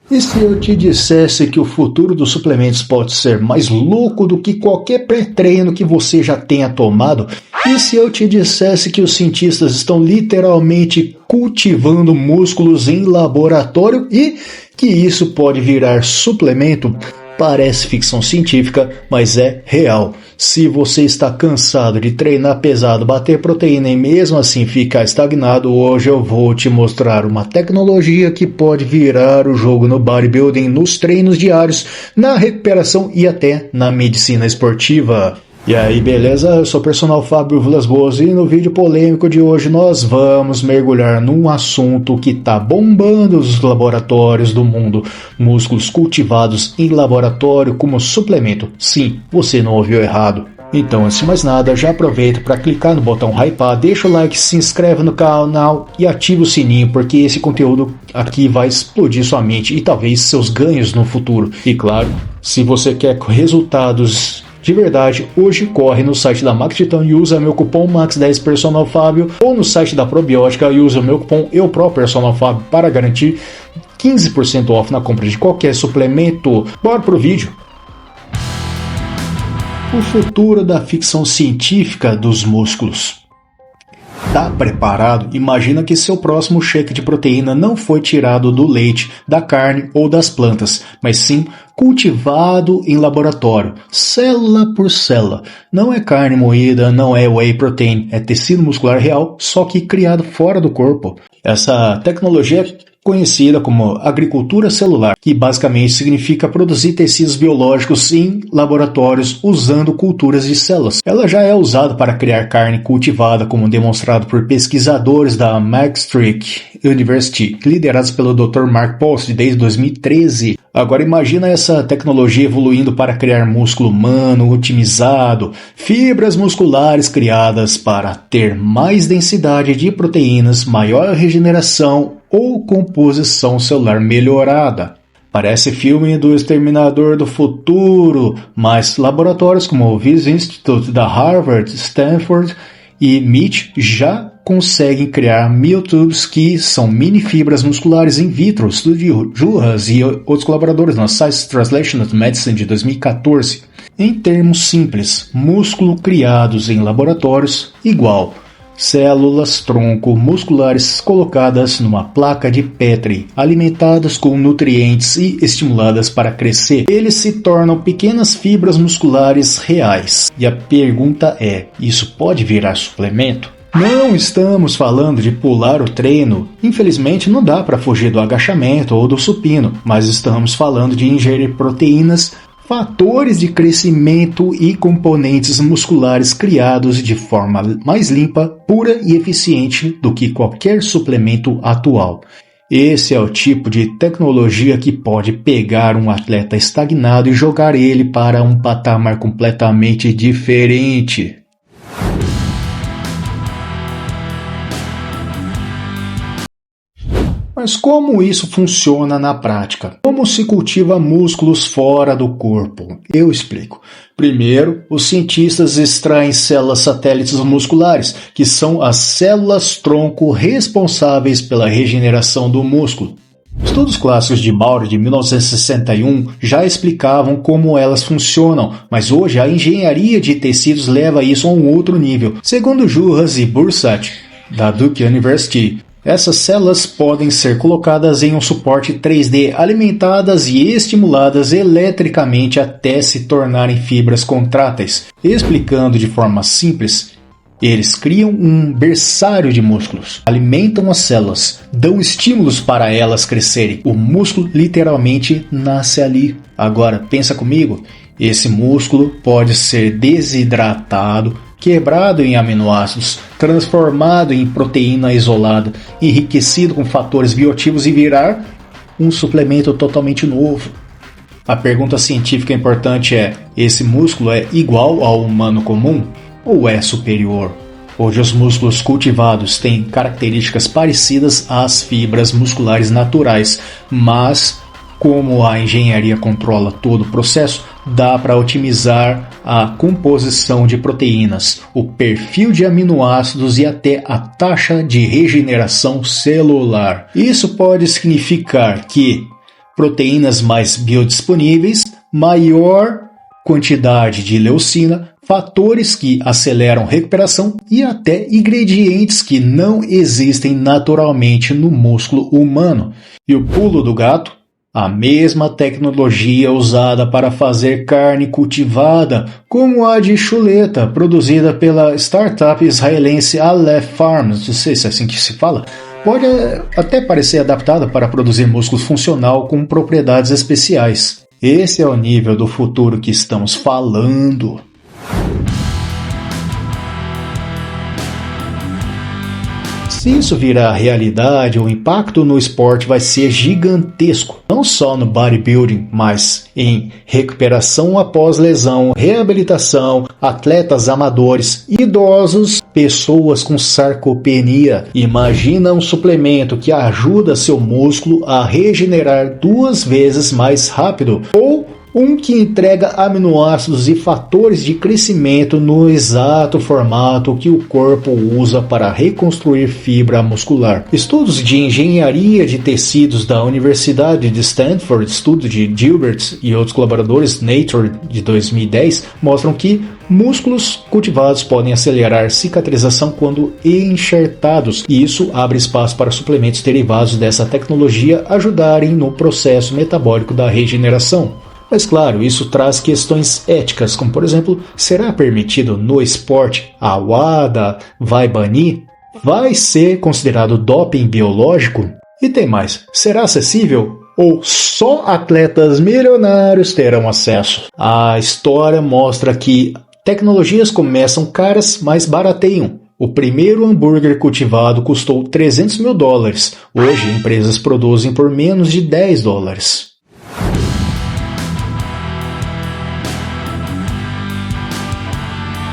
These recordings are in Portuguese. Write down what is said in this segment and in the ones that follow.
E se eu te dissesse que o futuro dos suplementos pode ser mais louco do que qualquer pré-treino que você já tenha tomado? E se eu te dissesse que os cientistas estão literalmente cultivando músculos em laboratório e que isso pode virar suplemento? Parece ficção científica, mas é real. Se você está cansado de treinar pesado, bater proteína e mesmo assim ficar estagnado, hoje eu vou te mostrar uma tecnologia que pode virar o jogo no bodybuilding, nos treinos diários, na recuperação e até na medicina esportiva. E aí, beleza? Eu sou o personal Fábio Vilas Boas e no vídeo polêmico de hoje nós vamos mergulhar num assunto que tá bombando os laboratórios do mundo. Músculos cultivados em laboratório como suplemento. Sim, você não ouviu errado. Então, antes de mais nada, já aproveita para clicar no botão hypar, deixa o like, se inscreve no canal e ativa o sininho, porque esse conteúdo aqui vai explodir sua mente e talvez seus ganhos no futuro. E claro, se você quer resultados de verdade, hoje corre no site da Max Titã e usa meu cupom MAX10 Personal Fábio, ou no site da Probiótica e usa o meu cupom Personal Fábio para garantir 15% off na compra de qualquer suplemento. Bora pro vídeo! O futuro da ficção científica dos músculos. Tá preparado? Imagina que seu próximo shake de proteína não foi tirado do leite, da carne ou das plantas, mas sim cultivado em laboratório, célula por célula. Não é carne moída, não é whey protein, é tecido muscular real, só que criado fora do corpo. Essa tecnologia é conhecida como agricultura celular, que basicamente significa produzir tecidos biológicos em laboratórios usando culturas de células. Ela já é usada para criar carne cultivada, como demonstrado por pesquisadores da Maastricht University, liderados pelo Dr. Mark Post desde 2013. Agora imagina essa tecnologia evoluindo para criar músculo humano otimizado, fibras musculares criadas para ter mais densidade de proteínas, maior regeneração ou composição celular melhorada. Parece filme do Exterminador do Futuro, mas laboratórios como o Wyss Institute da Harvard, Stanford e MIT já conseguem criar myotubes, que são mini fibras musculares in vitro, estudo de Juhas e outros colaboradores na Science Translational Medicine de 2014. Em termos simples, músculo criados em laboratórios igual células tronco musculares colocadas numa placa de Petri, alimentadas com nutrientes e estimuladas para crescer. Eles se tornam pequenas fibras musculares reais. E a pergunta é, isso pode virar suplemento? Não estamos falando de pular o treino. Infelizmente não dá para fugir do agachamento ou do supino, mas estamos falando de ingerir proteínas, fatores de crescimento e componentes musculares criados de forma mais limpa, pura e eficiente do que qualquer suplemento atual. Esse é o tipo de tecnologia que pode pegar um atleta estagnado e jogar ele para um patamar completamente diferente. Mas como isso funciona na prática? Como se cultiva músculos fora do corpo? Eu explico. Primeiro, os cientistas extraem células satélites musculares, que são as células-tronco responsáveis pela regeneração do músculo. Estudos clássicos de Maury de 1961 já explicavam como elas funcionam, mas hoje a engenharia de tecidos leva isso a um outro nível. Segundo Juhas e Bursack, da Duke University, essas células podem ser colocadas em um suporte 3D, alimentadas e estimuladas eletricamente até se tornarem fibras contráteis. Explicando de forma simples, eles criam um berçário de músculos, alimentam as células, dão estímulos para elas crescerem. O músculo literalmente nasce ali. Agora, pensa comigo, esse músculo pode ser desidratado, quebrado em aminoácidos, transformado em proteína isolada, enriquecido com fatores bioativos e virar um suplemento totalmente novo. A pergunta científica importante é: esse músculo é igual ao humano comum ou é superior? Hoje os músculos cultivados têm características parecidas às fibras musculares naturais, mas como a engenharia controla todo o processo, dá para otimizar a composição de proteínas, o perfil de aminoácidos e até a taxa de regeneração celular. Isso pode significar que proteínas mais biodisponíveis, maior quantidade de leucina, fatores que aceleram recuperação e até ingredientes que não existem naturalmente no músculo humano. E o pulo do gato? A mesma tecnologia usada para fazer carne cultivada, como a de chuleta, produzida pela startup israelense Aleph Farms, não sei se é assim que se fala, pode até parecer adaptada para produzir músculo funcional com propriedades especiais. Esse é o nível do futuro que estamos falando. Se isso virar realidade, o impacto no esporte vai ser gigantesco, não só no bodybuilding, mas em recuperação após lesão, reabilitação, atletas amadores, idosos, pessoas com sarcopenia. Imagina um suplemento que ajuda seu músculo a regenerar 2 vezes mais rápido, ou um que entrega aminoácidos e fatores de crescimento no exato formato que o corpo usa para reconstruir fibra muscular. Estudos de engenharia de tecidos da Universidade de Stanford, estudo de Gilbert e outros colaboradores, Nature, de 2010, mostram que músculos cultivados podem acelerar cicatrização quando enxertados, e isso abre espaço para suplementos derivados dessa tecnologia ajudarem no processo metabólico da regeneração. Mas claro, isso traz questões éticas, como por exemplo, será permitido no esporte? A WADA vai banir? Vai ser considerado doping biológico? E tem mais, será acessível? Ou só atletas milionários terão acesso? A história mostra que tecnologias começam caras, mas barateiam. O primeiro hambúrguer cultivado custou $300 mil. Hoje, empresas produzem por menos de $10.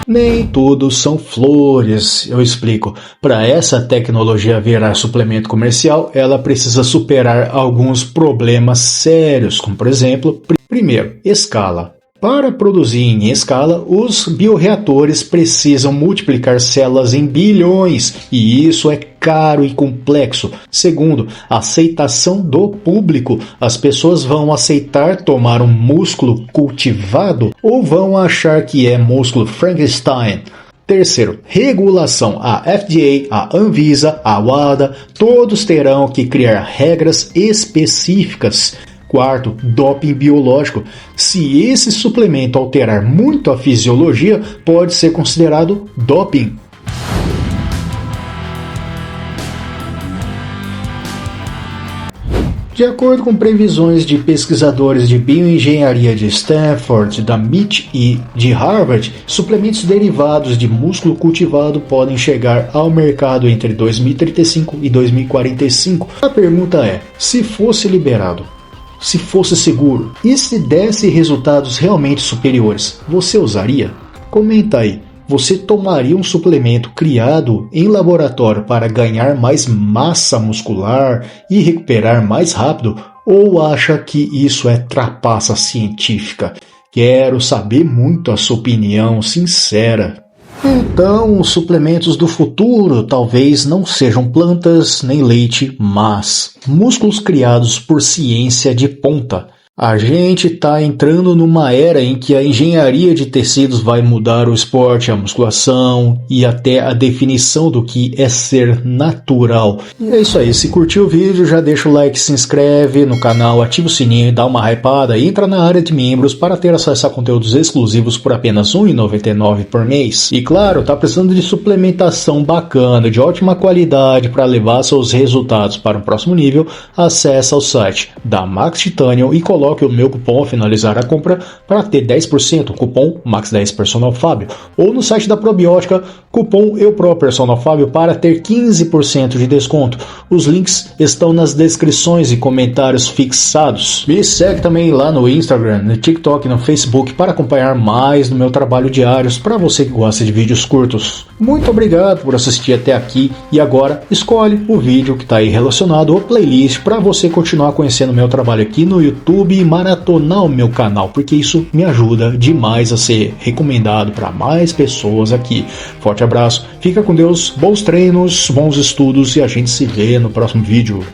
Nem tudo são flores, eu explico. Para essa tecnologia virar suplemento comercial, ela precisa superar alguns problemas sérios, como por exemplo, primeiro, escala. Para produzir em escala, os bioreatores precisam multiplicar células em bilhões, e isso é caro e complexo. Segundo, aceitação do público. As pessoas vão aceitar tomar um músculo cultivado ou vão achar que é músculo Frankenstein? Terceiro, regulação. A FDA, a Anvisa, a WADA, todos terão que criar regras específicas. Quarto, doping biológico. Se esse suplemento alterar muito a fisiologia, pode ser considerado doping. De acordo com previsões de pesquisadores de bioengenharia de Stanford, da MIT e de Harvard, suplementos derivados de músculo cultivado podem chegar ao mercado entre 2035 e 2045. A pergunta é, se fosse liberado, se fosse seguro e se desse resultados realmente superiores, você usaria? Comenta aí. Você tomaria um suplemento criado em laboratório para ganhar mais massa muscular e recuperar mais rápido, ou acha que isso é trapaça científica? Quero saber muito a sua opinião sincera. Então, os suplementos do futuro talvez não sejam plantas nem leite, mas músculos criados por ciência de ponta. A gente está entrando numa era em que a engenharia de tecidos vai mudar o esporte, a musculação e até a definição do que é ser natural. E é isso aí, se curtiu o vídeo, já deixa o like, se inscreve no canal, ativa o sininho, dá uma hypada e entra na área de membros para ter acesso a conteúdos exclusivos por apenas R$ 1,99 por mês. E claro, tá precisando de suplementação bacana, de ótima qualidade para levar seus resultados para um próximo nível, acesse o site da Max Titanium e coloque o meu cupom ao finalizar a compra para ter 10%, cupom MAX10 Personal Fábio, ou no site da Probiótica, cupom EUPRO Personal Fábio para ter 15% de desconto. Os links estão nas descrições e comentários fixados. Me segue também lá no Instagram, no TikTok e no Facebook para acompanhar mais do meu trabalho diários para você que gosta de vídeos curtos. Muito obrigado por assistir até aqui e agora escolhe o vídeo que está aí relacionado ou playlist para você continuar conhecendo meu trabalho aqui no YouTube e maratonar o meu canal, porque isso me ajuda demais a ser recomendado para mais pessoas aqui. Forte abraço, fica com Deus, bons treinos, bons estudos e a gente se vê no próximo vídeo.